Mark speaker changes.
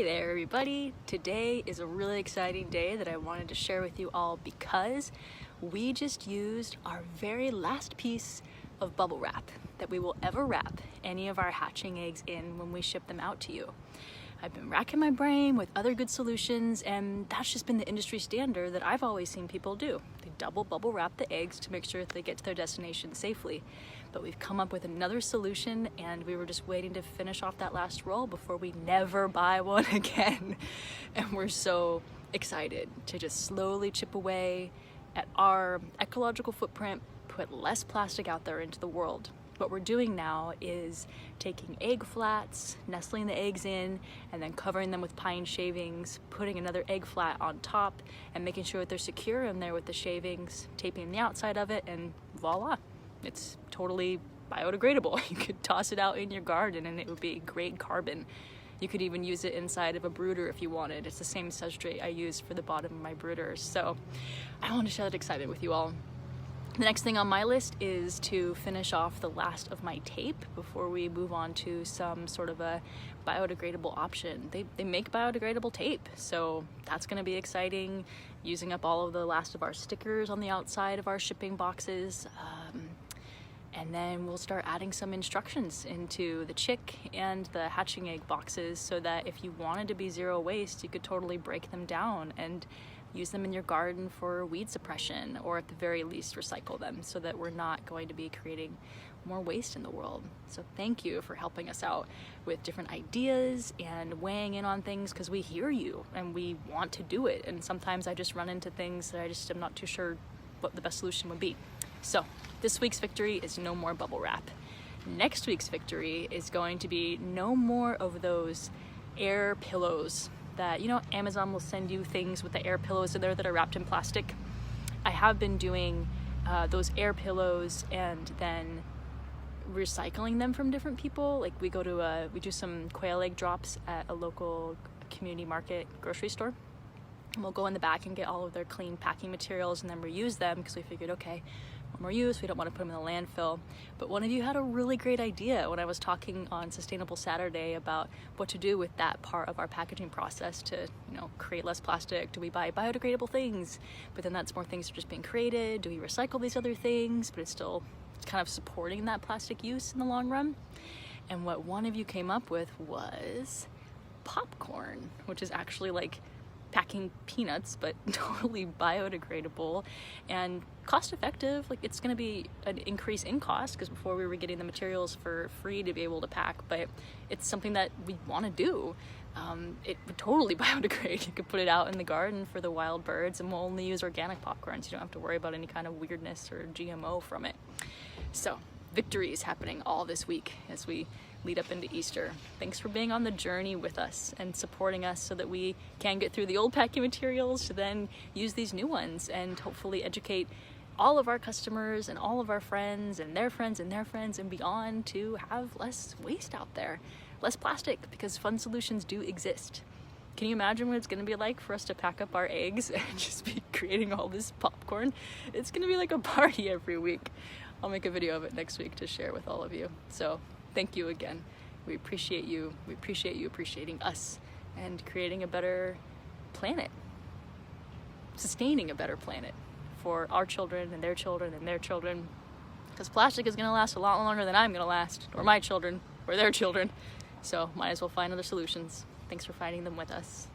Speaker 1: Hey there everybody! Today is a really exciting day that I wanted to share with you all because we just used our very last piece of bubble wrap that we will ever wrap any of our hatching eggs in when we ship them out to you. I've been racking my brain with other good solutions, and that's just been the industry standard that I've always seen people do. They double bubble wrap the eggs to make sure that they get to their destination safely. But we've come up with another solution, and we were just waiting to finish off that last roll before we never buy one again. And we're so excited to just slowly chip away at our ecological footprint, put less plastic out there into the world. What we're doing now is taking egg flats, nestling the eggs in, and then covering them with pine shavings, putting another egg flat on top, and making sure that they're secure in there with the shavings, taping the outside of it, and voila. It's totally biodegradable. You could toss it out in your garden and it would be great carbon. You could even use it inside of a brooder if you wanted. It's the same substrate I use for the bottom of my brooders. So I want to share that excitement with you all. The next thing on my list is to finish off the last of my tape before we move on to some sort of a biodegradable option. They make biodegradable tape, so that's going to be exciting, using up all of the last of our stickers on the outside of our shipping boxes. And then we'll start adding some instructions into the chick and the hatching egg boxes so that if you wanted to be zero waste, you could totally break them down and use them in your garden for weed suppression, or at the very least recycle them so that we're not going to be creating more waste in the world. So thank you for helping us out with different ideas and weighing in on things, because we hear you and we want to do it. And sometimes I just run into things that I just am not too sure what the best solution would be. So this week's victory is no more bubble wrap. Next week's victory is going to be no more of those air pillows that, you know, Amazon will send you things with the air pillows in there that are wrapped in plastic. I have been doing those air pillows and then recycling them from different people. Like we do some quail egg drops at a local community market grocery store. And we'll go in the back and get all of their clean packing materials and then reuse them, because we figured, okay, one more use, we don't want to put them in the landfill. But one of you had a really great idea when I was talking on Sustainable Saturday about what to do with that part of our packaging process to, you know, create less plastic. Do we buy biodegradable things? But then that's more things that are just being created. Do we recycle these other things? But it's kind of supporting that plastic use in the long run. And what one of you came up with was popcorn, which is actually like packing peanuts, but totally biodegradable and cost effective. Like, it's going to be an increase in cost, because before we were getting the materials for free to be able to pack, but it's something that we want to do. It would totally biodegrade. You could put it out in the garden for the wild birds, and we'll only use organic popcorn, so you don't have to worry about any kind of weirdness or GMO from it. So victory is happening all this week as we lead up into Easter. Thanks for being on the journey with us and supporting us so that we can get through the old packing materials to then use these new ones and hopefully educate all of our customers and all of our friends and their friends and their friends and beyond to have less waste out there, less plastic, because fun solutions do exist. Can you imagine what it's going to be like for us to pack up our eggs and just be creating all this popcorn? It's going to be like a party every week. I'll make a video of it next week to share with all of you. So thank you again. We appreciate you. We appreciate you appreciating us and creating a better planet, sustaining a better planet for our children and their children and their children. Because plastic is going to last a lot longer than I'm going to last, or my children, or their children. So might as well find other solutions. Thanks for finding them with us.